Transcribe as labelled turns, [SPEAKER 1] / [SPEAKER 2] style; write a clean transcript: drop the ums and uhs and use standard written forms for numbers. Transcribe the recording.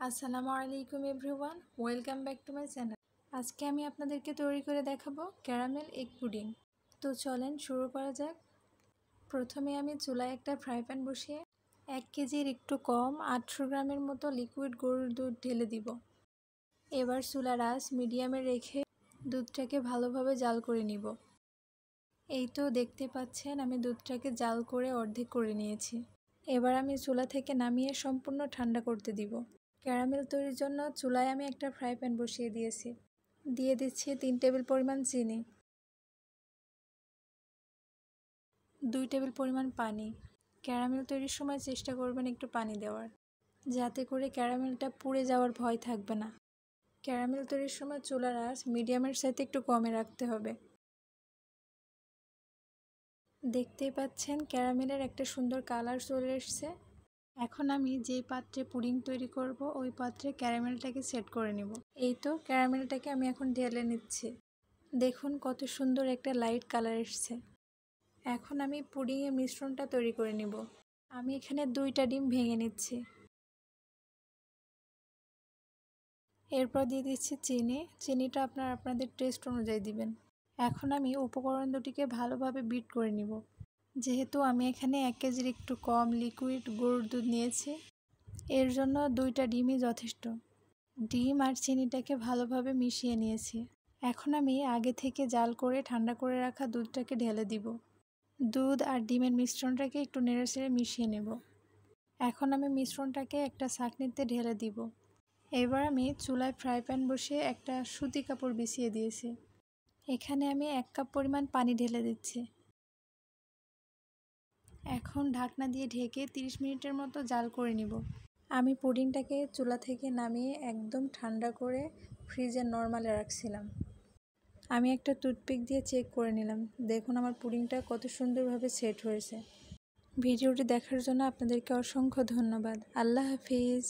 [SPEAKER 1] আসসালামু আলাইকুম everyone, welcome back to my channel. আজকে আমি আপনাদেরকে তৈরি করে দেখাবো ক্যারামেল এগ পুডিং। তো চলেন শুরু করা যাক। প্রথমে আমি চুলায় একটা ফ্রাই প্যান বসিয়ে 1 কেজির একটু কম 800 গ্রামের মতো লিকুইড গরুর দুধ ঢেলে দিব। এবার চুলার আঁচ মিডিয়ামে রেখে দুধটাকে ভালোভাবে জাল করে নিব। এই তো দেখতে পাচ্ছেন আমি দুধটাকে জাল করে অর্ধেক করে নিয়েছি। এবার আমি চুলা থেকে নামিয়ে সম্পূর্ণ ঠান্ডা করতে দিব। ক্যারামেল তৈরির জন্য চুলায় আমি একটা ফ্রাই প্যান বসিয়ে দিয়েছি। দিয়ে দিচ্ছি 3 টেবিল পরিমাণ চিনি, 2 টেবিল পরিমাণ পানি। ক্যারামেল তৈরির সময় চেষ্টা করবেন একটু পানি দেওয়ার, যাতে করে ক্যারামেলটা পুড়ে যাওয়ার ভয় থাকবে না। ক্যারামেল তৈরির সময় চুলার আঁচ মিডিয়ামের সাথে একটু কমে রাখতে হবে। দেখতেই পাচ্ছেন ক্যারামেলের একটা সুন্দর কালার চলে এসছে। এখন আমি যেই পাত্রে পুডিং তৈরি করব ওই পাত্রে ক্যারামেলটাকে সেট করে নেব। এই তো ক্যারামেলটাকে আমি এখন ঢেলে নিচ্ছি। দেখুন কত সুন্দর একটা লাইট কালার এসছে। এখন আমি পুডিংয়ের মিশ্রণটা তৈরি করে নেব। আমি এখানে 2টা ডিম ভেঙে নিচ্ছি। এরপর দিয়ে দিচ্ছি চিনি। চিনিটা আপনাদের টেস্ট অনুযায়ী দিবেন। এখন আমি উপকরণ দুটিকে ভালোভাবে বিট করে নিব। যেহেতু আমি এখানে 1 কেজির একটু কম লিকুইড গরুর দুধ নিয়েছি, এর জন্য 2টা ডিমই যথেষ্ট। ডিম আর চিনিটাকে ভালোভাবে মিশিয়ে নিয়েছি। এখন আমি আগে থেকে জাল করে ঠান্ডা করে রাখা দুধটাকে ঢেলে দিব। দুধ আর ডিমের মিশ্রণটাকে একটু নেড়েচেড়ে মিশিয়ে নেব। এখন আমি মিশ্রণটাকে একটা ছাঁকনিতে ঢেলে দিব। এবার আমি চুলায় ফ্রাই প্যান বসিয়ে একটা সুতি কাপড় বিছিয়ে দিয়েছি। এখানে আমি 1 কাপ পরিমাণ পানি ঢেলে দিচ্ছি। এখন ঢাকনা দিয়ে ঢেকে 30 মিনিটের মতো জাল করে নিব। আমি পুডিংটাকে চুলা থেকে নামিয়ে একদম ঠান্ডা করে ফ্রিজে নরমালে রাখছিলাম। আমি একটা টুথপিক দিয়ে চেক করে নিলাম। দেখুন আমার পুডিংটা কত সুন্দরভাবে সেট হয়েছে। ভিডিওটি দেখার জন্য আপনাদেরকে অসংখ্য ধন্যবাদ। আল্লাহ হাফিজ।